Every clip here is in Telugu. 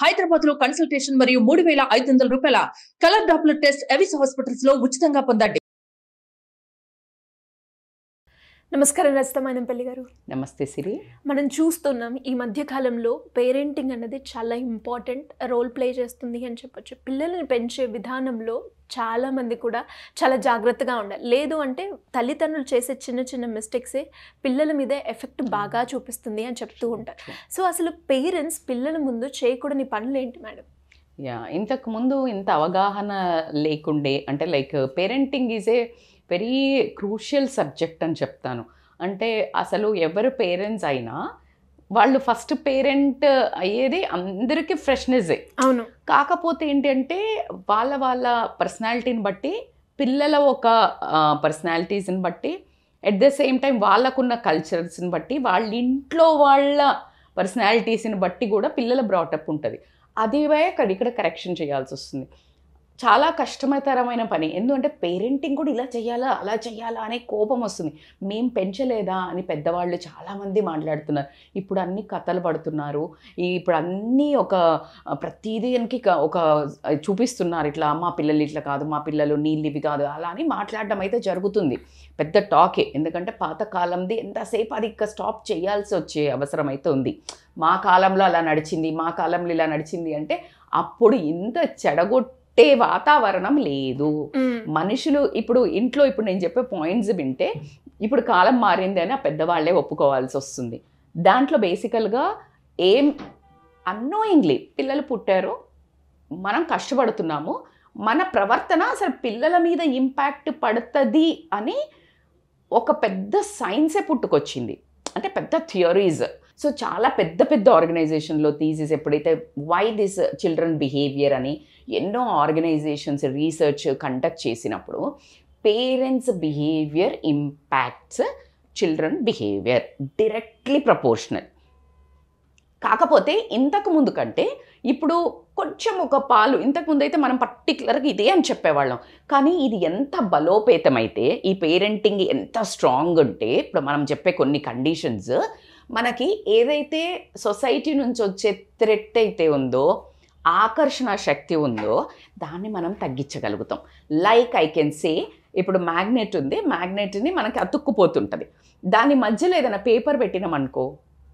హైదరాబాద్ లో కన్సల్టేషన్ మరియు 3,500 రూపాయల colour Doppler test Avis hospitals లో ఉచితంగా పొందండి. నమస్కారం రజితమైనంపల్లి గారు. నమస్తే సిరి. మనం చూస్తున్నాం ఈ మధ్య కాలంలో పేరెంటింగ్ అనేది చాలా ఇంపార్టెంట్ రోల్ ప్లే చేస్తుంది అని చెప్పొచ్చు. పిల్లల్ని పెంచే విధానంలో చాలామంది కూడా చాలా జాగ్రత్తగా ఉండాలి. లేదు అంటే తల్లిదండ్రులు చేసే చిన్న చిన్న మిస్టేక్సే పిల్లల మీద ఎఫెక్ట్ బాగా చూపిస్తుంది అని చెప్తూ ఉంటారు. సో అసలు పేరెంట్స్ పిల్లల ముందు చేయకూడని పనులు ఏంటి మేడం? ఇంతకు ముందు ఇంత అవగాహన లేకుండే, అంటే like parenting is a very crucial subject అని చెప్తాను. అంటే అసలు ఎవరు పేరెంట్స్ అయినా వాళ్ళు ఫస్ట్ పేరెంట్ అయ్యేది అందరికీ ఫ్రెష్నెస్సే. అవును. కాకపోతే ఏంటంటే వాళ్ళ పర్సనాలిటీని బట్టి, పిల్లల ఒక పర్సనాలిటీస్ని బట్టి, ఎట్ ద సేమ్ టైం వాళ్ళకున్న కల్చర్స్ని బట్టి, వాళ్ళ ఇంట్లో వాళ్ళ పర్సనాలిటీస్ని బట్టి కూడా పిల్లల బ్రాటప్ ఉంటుంది. అదివే ఇక్కడ కరెక్షన్ చేయాల్సి వస్తుంది. చాలా కష్టతరమైన పని. ఎందుకంటే పేరెంటింగ్ కూడా ఇలా చేయాలా అలా చేయాలా అనే కోపం వస్తుంది. మేము పెంచలేదా అని పెద్దవాళ్ళు చాలామంది మాట్లాడుతున్నారు. ఇప్పుడు అన్ని కథలు పడుతున్నారు. ఇప్పుడు అన్నీ ప్రతిదానికి ఒక చూపిస్తున్నారు. ఇట్లా మా పిల్లలు ఇట్లా కాదు, మా పిల్లలు నీళ్ళు ఇవి కాదు, అలా అని మాట్లాడడం అయితే జరుగుతుంది. పెద్ద టాకే. ఎందుకంటే పాతకాలంది ఎంతసేపు అది స్టాప్ చేయాల్సి వచ్చే అవసరం అయితే ఉంది. మా కాలంలో అలా నడిచింది, మా కాలంలో ఇలా నడిచింది అంటే అప్పుడు ఇంత చెడగొట్టే వాతావరణం లేదు. మనుషులు ఇప్పుడు ఇంట్లో ఇప్పుడు నేను చెప్పే పాయింట్స్ వింటే ఇప్పుడు కాలం మారింది అని ఆ పెద్దవాళ్లే ఒప్పుకోవాల్సి వస్తుంది. దాంట్లో బేసికల్గా ఏం అన్నోయింగ్లీ పిల్లలు పుట్టారు, మనం కష్టపడుతున్నాము, మన ప్రవర్తన అసలు పిల్లల మీద ఇంపాక్ట్ పడుతుంది అని ఒక పెద్ద సైన్సే పుట్టుకొచ్చింది. అంటే పెద్ద థియరీస్. సో చాలా పెద్ద ఆర్గనైజేషన్లో థీసిస్ ఎప్పుడైతే వై దిస్ చిల్డ్రన్ బిహేవియర్ అని ఎన్నో ఆర్గనైజేషన్స్ రీసెర్చ్ కండక్ట్ చేసినప్పుడు parents behaviour impacts children behaviour directly proportional. కాకపోతే ఇంతకు ముందు కంటే ఇప్పుడు కొంచెం ఒక పాలు, ఇంతకుముందు అయితే మనం పర్టికులర్గా ఇదే అని చెప్పేవాళ్ళం. కానీ ఇది ఎంత బలోపేతమైతే, ఈ పేరెంటింగ్ ఎంత స్ట్రాంగ్ ఉంటే, ఇప్పుడు మనం చెప్పే కొన్ని కండిషన్స్ మనకి ఏదైతే సొసైటీ నుంచి వచ్చే థ్రెట్ అయితే ఉందో, ఆకర్షణ శక్తి ఉందో, దాన్ని మనం తగ్గించగలుగుతాం. లైక్ ఐ కెన్ సే, ఇప్పుడు మ్యాగ్నెట్ ఉంది, మ్యాగ్నెట్ని మనకి అతుక్కుపోతుంటుంది. దాని మధ్యలో ఏదైనా పేపర్ పెట్టినామనుకో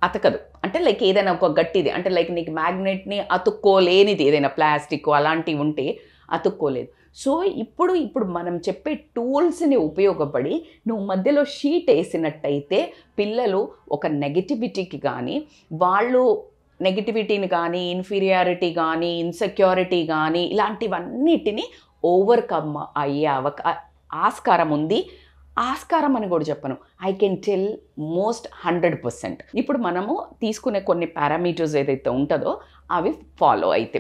అతకదు. అంటే లైక్ ఏదైనా ఒక గట్టిది, అంటే లైక్ నీకు మ్యాగ్నెట్ని అతుక్కోలేనిది ఏదైనా ప్లాస్టిక్ అలాంటివి ఉంటే అతుక్కోలేదు. సో ఇప్పుడు మనం చెప్పే టూల్స్ని ఉపయోగపడి నువ్వు మధ్యలో షీట్ వేసినట్టయితే పిల్లలు ఒక నెగటివిటీకి కానీ, వాళ్ళు నెగటివిటీని కానీ, ఇన్ఫీరియారిటీ కానీ, ఇన్సెక్యూరిటీ కానీ, ఇలాంటివన్నిటిని ఓవర్కమ్ అయ్యే ఆస్కారం ఉంది. ఆస్కారం అని కూడా చెప్పను, ఐ కెన్ టెల్ మోస్ట్ 100%. ఇప్పుడు మనము తీసుకునే కొన్ని పారామీటర్స్ ఏదైతే ఉంటుందో అవి ఫాలో అయితే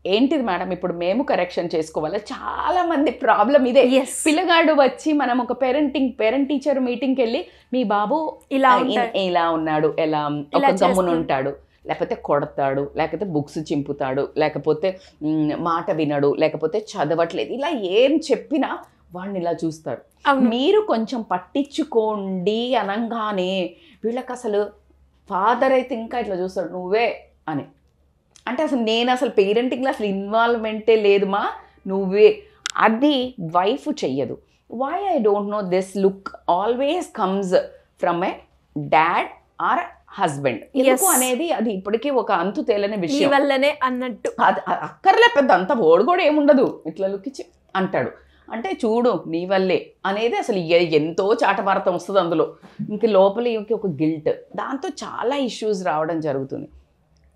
ఏంటిది మేడం, ఇప్పుడు మేము కరెక్షన్ చేసుకోవాలి. చాలా మంది ప్రాబ్లం ఇదే. పిల్లగాడు వచ్చి మనం ఒక పేరెంట్ టీచర్ మీటింగ్కి వెళ్ళి మీ బాబు ఇలా ఉన్నాడు, ఎలా ఒక గమ్మున ఉంటాడు, లేకపోతే కొడతాడు, లేకపోతే బుక్స్ చింపుతాడు, లేకపోతే మాట వినడు, లేకపోతే చదవట్లేదు, ఇలా ఏం చెప్పినా వాడిని ఇలా చూస్తారు. మీరు కొంచెం పట్టించుకోండి అనగానే వీళ్ళకి అసలు ఫాదర్ అయితే ఇంకా ఇట్లా చూస్తాడు, నువ్వే అని. అంటే అసలు నేను అసలు పేరెంటింగ్లో అసలు ఇన్వాల్వ్మెంటే లేదు మా, నువ్వే. అది వైఫ్ చెయ్యదు. Why I don't know, this look always comes from a dad or husband. ఎందుకు అనేది అది ఇప్పటికీ ఒక అంతు తేలని విషయం వల్లనే అన్నట్టు. అది అక్కర్లే, పెద్ద అంత ఓడు కూడా ఏముండదు, ఇట్లా లుక్కిచ్చి అంటాడు. అంటే చూడు నీ వల్లే అనేది అసలు ఎంతో చాటభారతం వస్తుంది అందులో. ఇంక లోపల ఒక గిల్ట్, దాంతో చాలా ఇష్యూస్ రావడం జరుగుతుంది.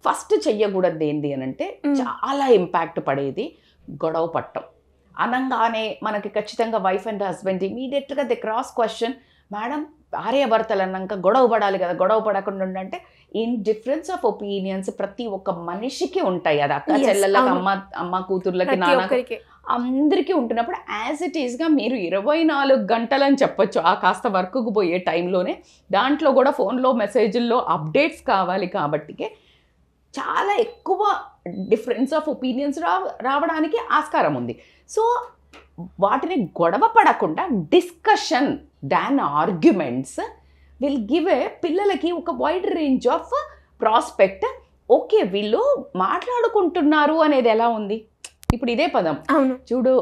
ఫస్ట్ చెయ్యకూడదు ఏంటి అని అంటే, చాలా ఇంపాక్ట్ పడేది గొడవ పట్టం. అనగానే మనకి ఖచ్చితంగా వైఫ్ అండ్ హస్బెండ్ ఇమీడియట్గా ది క్రాస్ క్వశ్చన్, మేడం భార్యాభర్తలు అన్నాక గొడవ పడాలి కదా, గొడవ పడకుండా ఉండంటే ఇన్ డిఫరెన్స్ ఆఫ్ ఒపీనియన్స్ ప్రతి ఒక్క మనిషికి ఉంటాయి. అది అక్క చెల్లెళ్ళకి, అమ్మ కూతుర్లకి, నాన్నకి, అందరికీ ఉంటున్నప్పుడు యాజ్ ఇట్ ఈస్గా మీరు 24 గంటలని చెప్పొచ్చు. ఆ కాస్త వర్క్కు పోయే టైంలోనే దాంట్లో కూడా ఫోన్లో మెసేజ్ల్లో అప్డేట్స్ కావాలి కాబట్టికే చాలా ఎక్కువ డిఫరెన్స్ ఆఫ్ ఒపీనియన్స్ రావడానికి ఆస్కారం ఉంది. సో వాటిని గొడవ పడకుండా discussion than arguments will give a పిల్లలకి ఒక wide range of prospect okay వీళ్ళు మాట్లాడుకుంటున్నారు అనేది ఎలా ఉంది. ఇప్పుడు ఇదే పదం చూడు,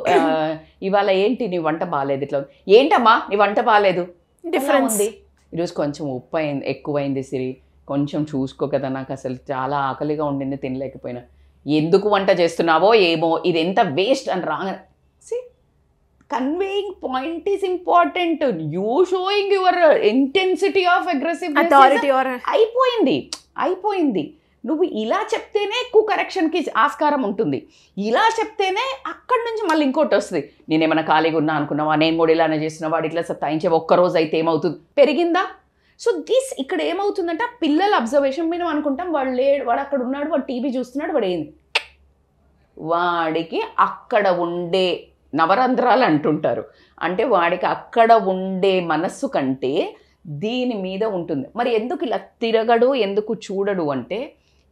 ఇవాళ ఏంటి నీ వంట బాగాలేదు, ఇట్లా ఏంటమ్మా నీ వంట బాగాలేదు, డిఫరెన్స్ ఉంది. ఈరోజు కొంచెం ఉప్పు అయింది, ఎక్కువైంది సిరి, కొంచెం చూసుకో కదా, నాకు అసలు చాలా ఆకలిగా ఉండింది తినలేకపోయినా, ఎందుకు వంట చేస్తున్నావో ఏమో, ఇది ఎంత వేస్ట్ అని రాగా. Conveying point is important. You showing your intensity of aggressiveness అయిపోయింది. నువ్వు ఇలా చెప్తేనే ఎక్కువ కరెక్షన్కి ఆస్కారం ఉంటుంది, ఇలా చెప్తేనే అక్కడి నుంచి మళ్ళీ ఇంకోటి వస్తుంది. నేనేమైనా ఖాళీగా ఉన్నా అనుకున్నావా, నేను కూడా ఇలానే చేసిన, వాడు ఇట్లా సత్తాయించే, ఒక్కరోజు అయితే ఏమవుతుంది, పెరిగిందా? సో ఇక్కడ ఏమవుతుందంటే ఆ పిల్లల అబ్జర్వేషన్ మీద అనుకుంటాం, వాడు అక్కడ ఉన్నాడు, వాడు టీవీ చూస్తున్నాడు, వాడు ఏంది, వాడికి అక్కడ ఉండే నవరంధ్రాలు అంటుంటారు, అంటే వాడికి అక్కడ ఉండే మనస్సు కంటే దీని మీద ఉంటుంది. మరి ఎందుకు ఇలా తిరగడు, ఎందుకు చూడడు అంటే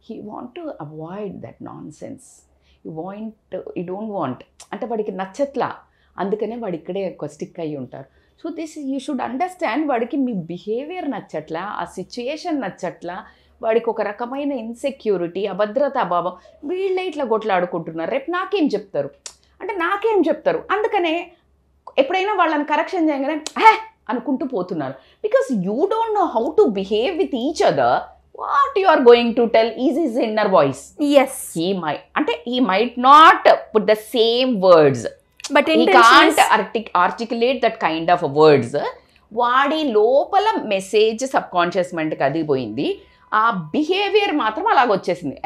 he want to avoid that nonsense. You don't want అంటే వాడికి నచ్చట్లా, అందుకనే వాడు ఇక్కడే ఎక్కువ స్టిక్ అయ్యి ఉంటారు. So this you should understand, వాడికి మీ బిహేవియర్ నచ్చట్లా, ఆ సిచ్యుయేషన్ నచ్చట్లా, వాడికి ఒక రకమైన ఇన్సెక్యూరిటీ, అభద్రతా భావం, వీళ్ళే ఇట్లా కొట్లాడుకుంటున్నారు, రేపు నాకేం చెప్తారు. అందుకనే ఎప్పుడైనా వాళ్ళని కరెక్షన్ చేయగానే అనుకుంటూ పోతున్నారు. Because you don't know how to behave with each other. What you are going to tell is his inner voice. Yes. He might not put the same words. But he can't articulate that kind of words. వాడి లోపల మెసేజ్ సబ్కాన్షియస్ మైండ్కి అది పోయింది, ఆ బిహేవియర్ మాత్రం అలాగొచ్చేసింది.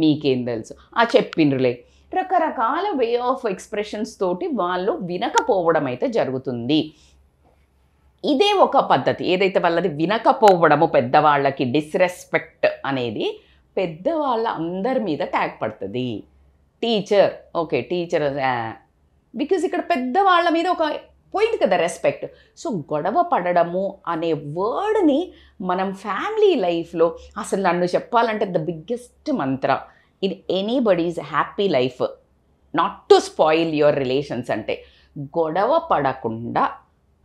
మీకేం తెలుసు, చెప్పిండ్రులే, రకరకాల వే ఆఫ్ ఎక్స్ప్రెషన్స్ తోటి వాళ్ళు వినకపోవడం అయితే జరుగుతుంది. ఇదే ఒక పద్ధతి. ఏదైతే వాళ్ళది వినకపోవడము, పెద్దవాళ్ళకి డిస్రెస్పెక్ట్ అనేది పెద్దవాళ్ళ అందరి మీద ట్యాగ్ పడుతుంది. టీచర్ బికాజ్ ఇక్కడ పెద్దవాళ్ళ మీద ఒక పోయింది కదా రెస్పెక్ట్. సో గొడవ పడడము అనే వర్డ్ని మనం ఫ్యామిలీ లైఫ్లో అసలు నన్ను చెప్పాలంటే the biggest Mantra in anybody's happy life, not to spoil your relations, అంటే గొడవ పడకుండా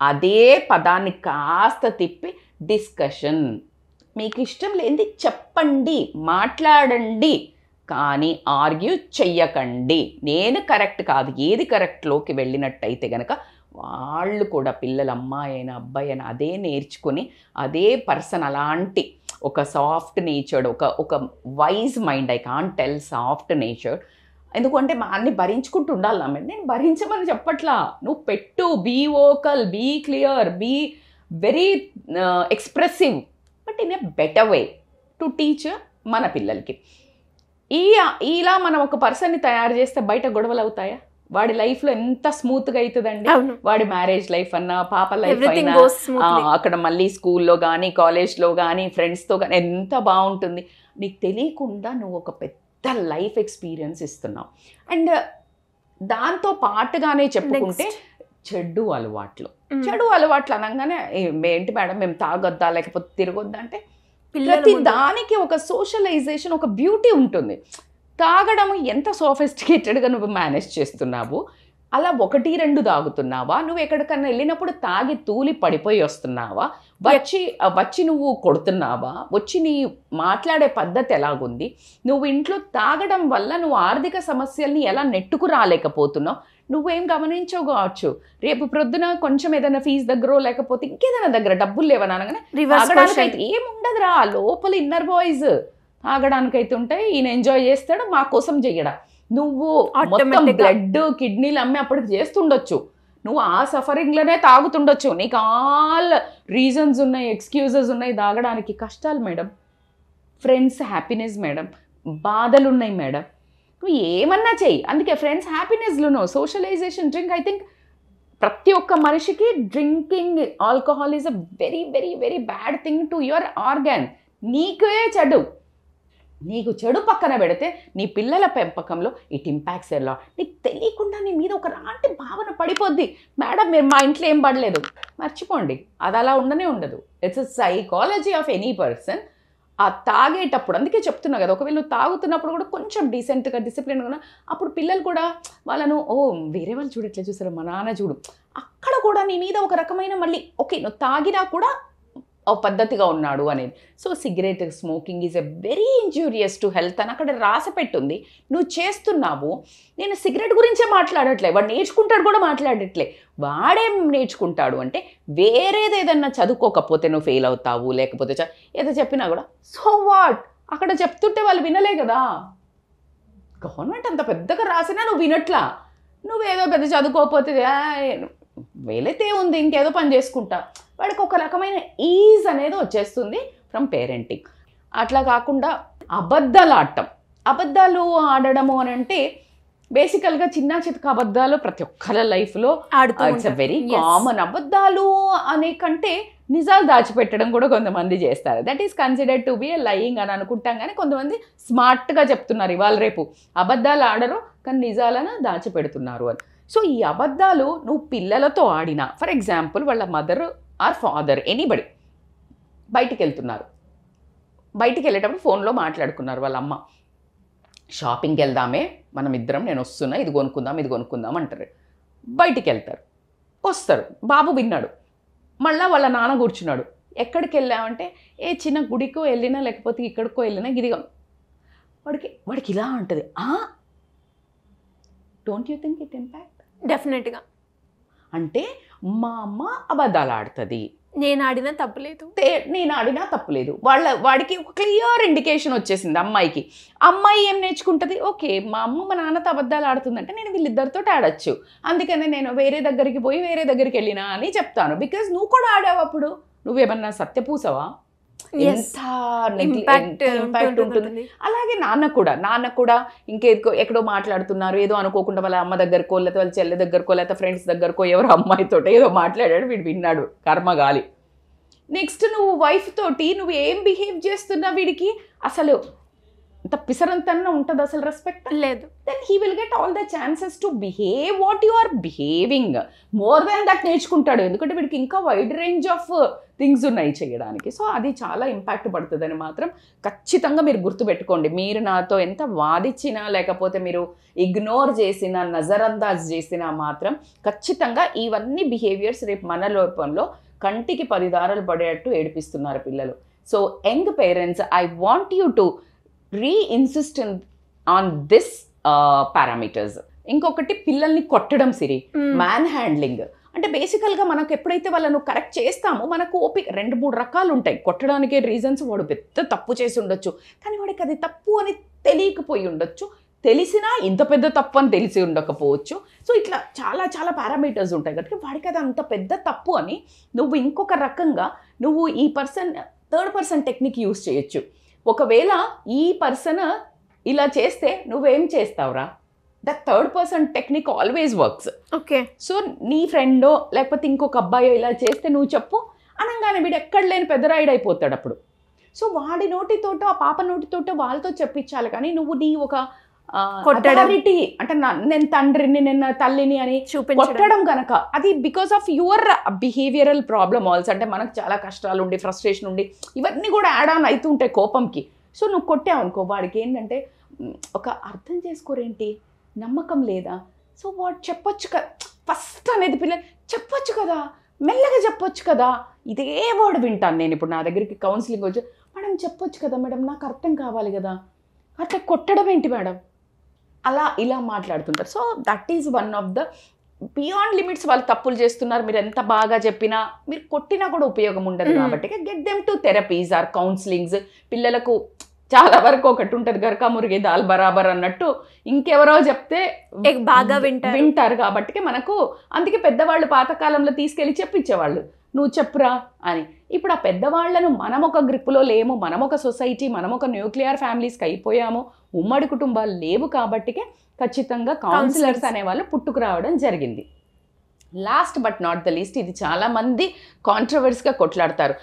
అదే పదాన్ని కాస్త తిప్పి డిస్కషన్, మీకు ఇష్టం లేనిది చెప్పండి, మాట్లాడండి, కానీ ఆర్గ్యూ చెయ్యకండి. నేను కరెక్ట్ కాదు, ఏది కరెక్ట్లోకి వెళ్ళినట్టయితే కనుక వాళ్ళు కూడా, పిల్లలు అమ్మాయి అయినా అబ్బాయి అయినా అదే నేర్చుకుని అదే పర్సన్ అలాంటి ఒక సాఫ్ట్ నేచర్డ్, ఒక wise mind, I can't tell soft natured, ఎందుకంటే అన్ని భరించుకుంటూ ఉండాలి. నేను భరించమని చెప్పట్లా, నువ్వు పెట్టు, be vocal, be clear, be very expressive, but in a better way to teach మన పిల్లలకి. ఇలా మనం ఒక పర్సన్ని తయారు చేస్తే బయట గొడవలు అవుతాయా? వాడి లైఫ్లో ఎంత స్మూత్గా అవుతుందండి. వాడి మ్యారేజ్ లైఫ్ అన్నా, పాప లైఫ్ అయినా, అక్కడ మళ్ళీ స్కూల్లో కానీ కాలేజ్లో కానీ ఫ్రెండ్స్తో కానీ ఎంత బాగుంటుంది. నీకు తెలియకుండా నువ్వు ఒక పెద్ద లైఫ్ ఎక్స్పీరియన్స్ ఇస్తున్నావు. అండ్ దాంతో పాటుగానే చెప్పుకుంటే చెడు అలవాట్లు అనగానే ఏంటి మేడం మేము తాగొద్దా లేకపోతే తిరగొద్దా అంటే, ప్రతి దానికి ఒక సోషలైజేషన్, ఒక బ్యూటీ ఉంటుంది. తాగడం ఎంత సోఫిస్టికేటెడ్గా నువ్వు మేనేజ్ చేస్తున్నావు, అలా 1-2 తాగుతున్నావా, నువ్వు ఎక్కడికన్నా వెళ్ళినప్పుడు తాగి తూలి పడిపోయి వస్తున్నావా, వచ్చి నువ్వు కొడుతున్నావా, వచ్చి నీ మాట్లాడే పద్ధతి ఎలాగుంది, నువ్వు ఇంట్లో తాగడం వల్ల నువ్వు ఆర్థిక సమస్యల్ని ఎలా నెట్టుకు రాలేకపోతున్నావు, నువ్వేం గమనించవు కావచ్చు. రేపు ప్రొద్దున కొంచెం ఏదైనా ఫీజు దగ్గర లేకపోతే ఇంకేదైనా దగ్గర డబ్బులు లేవని అనగానే తాగడానికైతే ఏముండదురా, లోపల ఇన్నర్ బాయ్స్ తాగడానికైతే ఉంటాయి, ఈయన ఎంజాయ్ చేస్తాడు, మా కోసం చెయ్యడా. నువ్వు మొత్తం బ్లడ్ కిడ్నీలు అమ్మి అప్పటికి చేస్తుండొచ్చు, నువ్వు ఆ సఫరింగ్లోనే తాగుతుండొచ్చు, నీకు ఆల్ రీజన్స్ ఉన్నాయి, ఎక్స్క్యూజెస్ ఉన్నాయి తాగడానికి. కష్టాలు మేడం, ఫ్రెండ్స్ హ్యాపీనెస్ మేడం, బాధలు ఉన్నాయి మేడం, నువ్వు ఏమన్నా చెయ్యి. అందుకే ఫ్రెండ్స్ హ్యాపీనెస్లోనో సోషలైజేషన్, డ్రింక్, ఐ థింక్ ప్రతి ఒక్క మనిషికి drinking alcohol is a very very very bad thing to your organ. నీకే చెడు, నీకు చెడు పక్కన పెడితే నీ పిల్లల పెంపకంలో ఇట్ ఇంపాక్ట్స్ ఎలా, నీకు తెలియకుండా నీ మీద ఒక రాంటి భావన పడిపోద్ది. మేడం మీరు మా ఇంట్లో ఏం పడలేదు, మర్చిపోండి, అది అలా ఉండనే ఉండదు. It's a psychology of any person. ఆ తాగేటప్పుడు అందుకే చెప్తున్నా కదా, ఒకవేళ నువ్వు తాగుతున్నప్పుడు కూడా కొంచెం డీసెంట్గా డిసిప్లిన్గా, అప్పుడు పిల్లలు కూడా వాళ్ళను వేరే వాళ్ళు చూడు ఎట్లా చూసారు, మా నాన్న చూడు, అక్కడ కూడా నీ మీద ఒక రకమైన మళ్ళీ ఓకే నువ్వు తాగినా కూడా పద్ధతిగా ఉన్నాడు అనేది. So cigarette smoking is a very injurious to health అని అక్కడ రాసి పెట్టుంది. నువ్వు చేస్తున్నావు. నేను సిగరెట్ గురించే మాట్లాడట్లే, వాడు నేర్చుకుంటాడు కూడా మాట్లాడట్లే. వాడేం నేర్చుకుంటాడు అంటే వేరేది ఏదన్నా చదువుకోకపోతే నువ్వు ఫెయిల్ అవుతావు, లేకపోతే ఏదో చెప్పినా కూడా సో వాట్, అక్కడ చెప్తుంటే వాళ్ళు వినలే కదా. గవర్నమెంట్ అంత పెద్దగా రాసినా నువ్వు వినట్లా. నువ్వేదో పెద్ద చదువుకోకపోతే వేలైతే ఉంది, ఇంకేదో పని చేసుకుంటా. వాడికి ఒక రకమైన ఈజ్ అనేది వచ్చేస్తుంది ఫ్రమ్ పేరెంటింగ్. అట్లా కాకుండా అబద్ధాలు ఆడడము అని అంటే బేసికల్గా చిన్న చితక అబద్ధాలు ప్రతి ఒక్కరి లైఫ్లో ఇట్స్ అ వెరీ కామన్. అబద్ధాలు అనే కంటే నిజాలు దాచిపెట్టడం కూడా కొంతమంది చేస్తారు. That is considered to be a lying అని అనుకుంటాం. కానీ కొంతమంది స్మార్ట్గా చెప్తున్నారు ఇవాళ రేపు అబద్ధాలు ఆడరు కానీ నిజాలను దాచిపెడుతున్నారు అని. సో ఈ అబద్ధాలు నువ్వు పిల్లలతో ఆడినా, ఫర్ ఎగ్జాంపుల్ వాళ్ళ మదర్ ఆర్ ఫాదర్ ఎనీబడి బయటికి వెళ్తున్నారు, బయటికి వెళ్ళేటప్పుడు ఫోన్లో మాట్లాడుకున్నారు వాళ్ళ అమ్మ, షాపింగ్కి వెళ్దామే మనం ఇద్దరం, నేను వస్తున్నా, ఇది కొనుక్కుందాం అంటారు. బయటికి వెళ్తారు, వస్తారు, బాబు విన్నాడు, మళ్ళీ వాళ్ళ నాన్న కూర్చున్నాడు. ఎక్కడికి వెళ్ళామంటే ఏ చిన్న గుడికో వెళ్ళినా లేకపోతే ఇక్కడికో వెళ్ళినా ఇదిగా వాడికి ఇలా ఉంటుంది. Don't you think it impact? డెఫినెట్గా. అంటే మా అమ్మ అబద్ధాలు ఆడుతుంది, నేను ఆడినా తప్పులేదు. వాడికి ఒక క్లియర్ ఇండికేషన్ వచ్చేసింది అమ్మాయికి. అమ్మాయి ఏం నేర్చుకుంటుంది, ఓకే మా అమ్మ మా నాన్నతో అబద్ధాలు ఆడుతుందంటే నేను వీళ్ళిద్దరితో ఆడచ్చు, అందుకనే నేను వేరే దగ్గరికి వెళ్ళినా అని చెప్తాను. బికాజ్ నువ్వు కూడా ఆడావు, అప్పుడు నువ్వేమన్నా సత్యపూసవా, ఎంత ఇంపాక్ట్ ఉంటుంది. అలాగే నాన్న కూడా ఎక్కడో మాట్లాడుతున్నారు, ఏదో అనుకోకుండా వాళ్ళ అమ్మ దగ్గరకో లేకపోతే వాళ్ళ చెల్లె దగ్గరకో లేకపోతే ఫ్రెండ్స్ దగ్గరకో ఎవరో అమ్మాయితో ఏదో మాట్లాడాడు, వీడు విన్నాడు, కర్మగాలి. నెక్స్ట్ నువ్వు వైఫ్ తోటి నువ్వు ఏం బిహేవ్ చేస్తున్నా వీడికి అసలు ఇంత పిసరంతన్నా ఉంటుంది అసలు రెస్పెక్ట్ లేదు. Then he will get all the chances to behave what you are behaving. More than that నేర్చుకుంటాడు, ఎందుకంటే వీడికి ఇంకా వైడ్ రేంజ్ ఆఫ్ థింగ్స్ ఉన్నాయి చేయడానికి. సో అది చాలా ఇంపాక్ట్ పడుతుందని మాత్రం ఖచ్చితంగా మీరు గుర్తుపెట్టుకోండి. మీరు నాతో ఎంత వాదించినా లేకపోతే మీరు ఇగ్నోర్ చేసినా నజరందాజ్ చేసినా మాత్రం ఖచ్చితంగా ఇవన్నీ బిహేవియర్స్ రేపు మన లోపంలో కంటికి 10 దారాలు పడేటట్టు ఏడిపిస్తున్నారు పిల్లలు. So young parents, I want you to reinsist on this parameters. ఇంకొకటి పిల్లల్ని కొట్టడం సిరి, మ్యాన్ హ్యాండ్లింగ్. అంటే బేసికల్గా మనకు ఎప్పుడైతే వాళ్ళను కరెక్ట్ చేస్తామో మనకు ఓపిక 2-3 రకాలు ఉంటాయి కొట్టడానికి రీజన్స్. వాడు పెద్ద తప్పు చేసి ఉండొచ్చు కానీ వాడికి అది తప్పు అని తెలియకపోయి ఉండొచ్చు, తెలిసినా ఇంత పెద్ద తప్పు అని తెలిసి ఉండకపోవచ్చు. సో ఇట్లా చాలా చాలా పారామీటర్స్ ఉంటాయి కాబట్టి వాడికి అది అంత పెద్ద తప్పు అని నువ్వు ఇంకొక రకంగా నువ్వు ఈ థర్డ్ పర్సన్ టెక్నిక్ యూస్ చేయొచ్చు. ఒకవేళ ఈ పర్సన్ ఇలా చేస్తే నువ్వేం చేస్తావురా, the third person technique always works. Okay. So నీ ఫ్రెండో లేకపోతే ఇంకొక అబ్బాయో ఇలా చేస్తే నువ్వు చెప్పు అనగానే వీడు ఎక్కడ లేని పెద్దరాయుడు అయిపోతాడు అప్పుడు. సో వాడి నోటితోటో ఆ పాప నోటితోటో వాళ్ళతో చెప్పించాలి. కానీ నువ్వు నీ ఒక అథారిటీ అంటే నేను తండ్రిని నేను తల్లిని అని కొట్టడం కనుక అది because of your behavioural problem also. అంటే మనకు చాలా కష్టాలు ఉండి ఫ్రస్ట్రేషన్ ఉండి ఇవన్నీ కూడా యాడ్ ఆన్ అవుతుంటాయి కోపంకి. సో నువ్వు కొట్టావు అనుకో వాడికి ఏంటంటే ఒక అర్థం చేసుకోరేంటి, నమ్మకం లేదా. సో వాడు చెప్పొచ్చు కదా ఫస్ట్ అనేది పిల్లలు చెప్పొచ్చు కదా, మెల్లగా చెప్పొచ్చు కదా. ఇదే వర్డ్ వింటాను నేను ఇప్పుడు నా దగ్గరికి కౌన్సిలింగ్ వచ్చి, మేడం చెప్పొచ్చు కదా మేడం, నాకు అర్థం కావాలి కదా, అట్లా కొట్టడం ఏంటి మేడం, అలా ఇలా మాట్లాడుతుంటారు. So that is one of the beyond limits. వాళ్ళు తప్పులు చేస్తున్నారు, మీరు ఎంత బాగా చెప్పినా మీరు కొట్టినా కూడా ఉపయోగం ఉండదు. కాబట్టి get them to therapies or counsellings. పిల్లలకు చాలా వరకు ఒకటి ఉంటుంది, గరకా మురిగే దాల్ బరాబర్ అన్నట్టు ఇంకెవరో చెప్తే బాగా వింటారు. కాబట్టి మనకు అందుకే పెద్దవాళ్ళు పాతకాలంలో తీసుకెళ్ళి చెప్పించేవాళ్ళు, నువ్వు చెప్పురా అని. ఇప్పుడు ఆ పెద్దవాళ్లను మనం ఒక గ్రిప్పులో లేము, మనం ఒక సొసైటీ, మనం ఒక న్యూక్లియర్ ఫ్యామిలీస్కి అయిపోయాము, ఉమ్మడి కుటుంబాలు లేవు. కాబట్టికే ఖచ్చితంగా కౌన్సిలర్స్ అనేవాళ్ళు పుట్టుకురావడం జరిగింది. Last but not the least, ఇది చాలామంది కాంట్రవర్సీగా కొట్లాడతారు,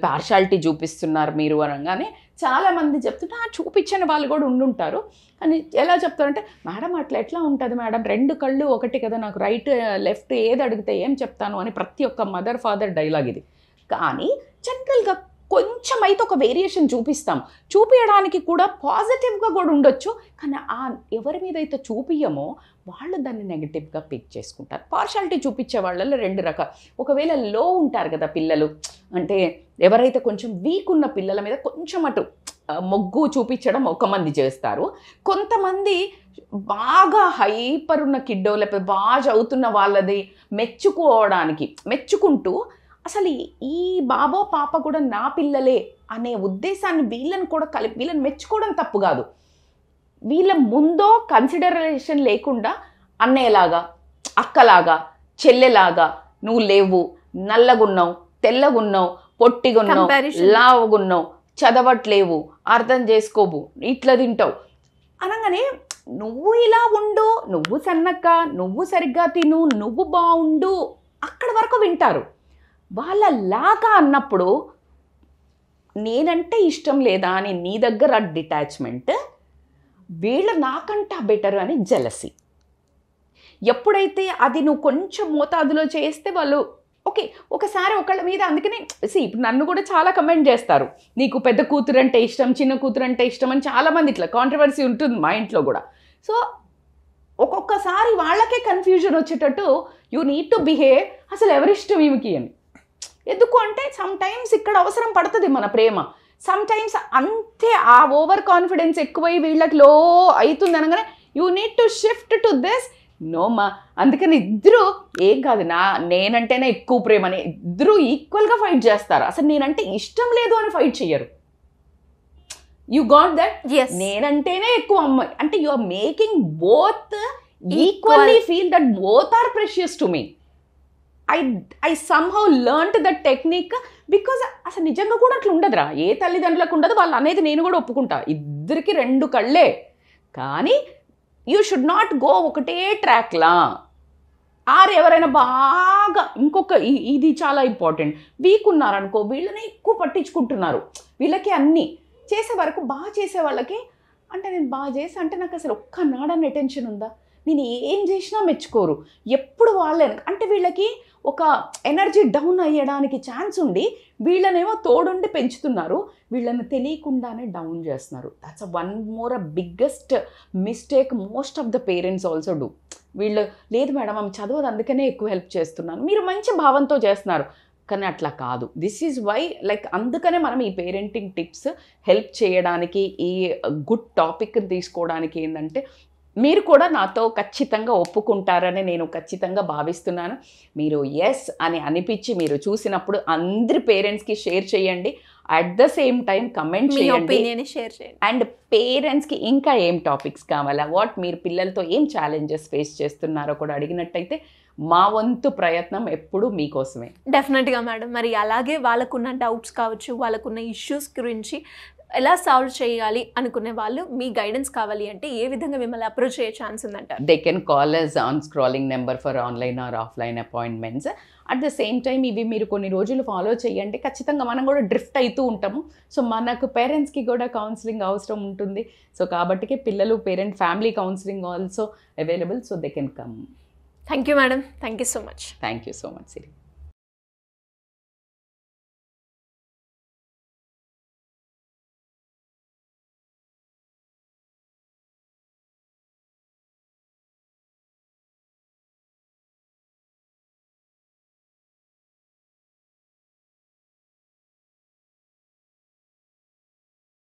పార్షాలిటీ చూపిస్తున్నారు మీరు అనగానే చాలామంది చెప్తుంటే చూపించని వాళ్ళు కూడా ఉండుంటారు. కానీ ఎలా చెప్తారంటే మేడం అట్లా ఎట్లా ఉంటుంది మేడం, 2 కళ్ళు ఒకటి కదా, నాకు రైట్ లెఫ్ట్ ఏది అడిగితే ఏం చెప్తాను అని ప్రతి ఒక్క మదర్ ఫాదర్ డైలాగ్ ఇది. కానీ జనరల్గా కొంచెం అయితే ఒక వేరియేషన్ చూపిస్తాం. చూపించడానికి కూడా పాజిటివ్గా కూడా ఉండొచ్చు, కానీ ఎవరి మీద అయితే చూపించమో వాళ్ళు దాన్ని నెగిటివ్గా పిక్ చేసుకుంటారు. పార్షాలిటీ చూపించే వాళ్ళలో 2 రకాలు. ఒకవేళ లో ఉంటారు కదా పిల్లలు, అంటే ఎవరైతే కొంచెం వీక్ ఉన్న పిల్లల మీద కొంచెం అటు మొగ్గు చూపించడం ఒక మంది చేస్తారు. కొంతమంది బాగా హైపర్ ఉన్న కిడ్డో లేకపోతే బాగా చదువుతున్న వాళ్ళది మెచ్చుకుంటూ అసలు ఈ బాబో పాప కూడా నా పిల్లలే అనే ఉద్దేశాన్ని వీళ్ళని కూడా వీళ్ళని మెచ్చుకోవడం తప్పు కాదు. వీళ్ళ ముందో కన్సిడరేషన్ లేకుండా అన్నయ్యలాగా, అక్కలాగా, చెల్లెలాగా, నువ్వు లేవు, నల్లగున్నావు, తెల్లగున్నావు, పొట్టిగున్నావు, లావుగున్నావు, చదవట్లేవు, అర్థం చేసుకోవు, ఇట్లా తింటావు అనగానే నువ్వు ఇలా ఉండు, నువ్వు సన్నక్క, నువ్వు సరిగ్గా తిను, నువ్వు బాగుండు అక్కడి వరకు వింటారు. వాళ్ళలాగా అన్నప్పుడు నేనంటే ఇష్టం లేదా అని నీ దగ్గర డిటాచ్మెంట్, వీళ్ళు నాకంటా బెటర్ అని జెలసీ. ఎప్పుడైతే అది నువ్వు కొంచెం మోతాదులో చేస్తే వాళ్ళు ఓకే. ఒకసారి ఒకళ్ళ మీద అందుకనే ఇప్పుడు నన్ను కూడా చాలా కమెంట్ చేస్తారు, నీకు పెద్ద కూతురు అంటే ఇష్టం, చిన్న కూతురు అంటే ఇష్టం అని చాలామంది ఇట్లా కాంట్రవర్సీ ఉంటుంది మా ఇంట్లో కూడా. సో ఒక్కొక్కసారి వాళ్ళకే కన్ఫ్యూజన్ వచ్చేటట్టు యూ నీడ్ టు బిహేవ్, అసలు ఎవరిష్టం ఈమెకి అని. ఎందుకు అంటే సమ్ టైమ్స్ ఇక్కడ అవసరం పడుతుంది మన ప్రేమ. సమ్ టైమ్స్ అంతే ఆ ఓవర్ కాన్ఫిడెన్స్ ఎక్కువై వీళ్ళకి లో అవుతుంది అనగానే you need to shift to this. నోమా, అందుకని ఇద్దరు ఏం కాదు, నేనంటేనే ఎక్కువ ప్రేమ అని ఇద్దరు ఈక్వల్గా ఫైట్ చేస్తారు. అసలు నేనంటే ఇష్టం లేదు అని ఫైట్ చెయ్యరు. You got that? నేనంటేనే ఎక్కువ అమ్మాయి అంటే you are making both equally feel that both are precious to me. I somehow learned that technique because అసలు నిజంగా కూడా అట్లా ఉండదురా, ఏ తల్లిదండ్రులకు ఉండదు. వాళ్ళు అనేది నేను కూడా ఒప్పుకుంటా, ఇద్దరికి 2 కళ్ళే. కానీ యూ షుడ్ నాట్ గో ఒకటే ట్రాక్లా. ఎవరైనా బాగా ఇంకొక ఇది చాలా ఇంపార్టెంట్, వీక్ ఉన్నారనుకో, వీళ్ళని ఎక్కువ పట్టించుకుంటున్నారు. వీళ్ళకి అన్నీ చేసే వరకు బాగా చేసే వాళ్ళకి అంటే నేను బాగా చేసి అంటే నాకు అసలు ఒక్క నాడని అటెన్షన్ ఉందా, నేను ఏం చేసినా మెచ్చుకోరు. ఎప్పుడు వాళ్ళే అంటే వీళ్ళకి ఒక ఎనర్జీ డౌన్ అయ్యడానికి ఛాన్స్ ఉండి వీళ్ళనేమో తోడుండి పెంచుతున్నారు, వీళ్ళని తెలియకుండానే డౌన్ చేస్తున్నారు. That's one more biggest mistake most of the parents also do. వీళ్ళు లేదు మేడం ఆమె చదవదు అందుకనే ఎక్కువ హెల్ప్ చేస్తున్నాను, మీరు మంచి భావంతో చేస్తున్నారు, కానీ అట్లా కాదు. దిస్ ఈజ్ వై లైక్ అందుకనే మనం ఈ పేరెంటింగ్ టిప్స్ హెల్ప్ చేయడానికి, ఈ గుడ్ టాపిక్ తీసుకోవడానికి ఏంటంటే మీరు కూడా నాతో ఖచ్చితంగా ఒప్పుకుంటారని నేను ఖచ్చితంగా భావిస్తున్నాను. మీరు ఎస్ అని అనిపించి మీరు చూసినప్పుడు అందరి పేరెంట్స్కి షేర్ చేయండి. At the same time comment చేయండి అండ్ పేరెంట్స్కి ఇంకా ఏం టాపిక్స్ కావాలా, మీరు పిల్లలతో ఏం ఛాలెంజెస్ ఫేస్ చేస్తున్నారో కూడా అడిగినట్టయితే మా వంతు ప్రయత్నం ఎప్పుడు మీకోసమే. డెఫినెట్గా మేడం. మరి అలాగే వాళ్ళకున్న డౌట్స్ కావచ్చు, వాళ్ళకున్న ఇష్యూస్ గురించి ఎలా సాల్వ్ చేయాలి అనుకునే వాళ్ళు మీ గైడెన్స్ కావాలి అంటే ఏ విధంగా మిమ్మల్ని అప్రోచ్ అయ్యే ఛాన్స్ ఉందంటారు? They can call us on scrolling number for online or offline appointments. At the same time ఇవి మీరు కొన్ని రోజులు ఫాలో చేయండి. ఖచ్చితంగా మనం కూడా డ్రిఫ్ట్ అవుతూ ఉంటాము. సో మనకు పేరెంట్స్కి కూడా కౌన్సిలింగ్ అవసరం ఉంటుంది. సో కాబట్టి పిల్లలు parent family counselling also available. So they can come. Thank you madam. Thank you so much. Thank you so much Siri.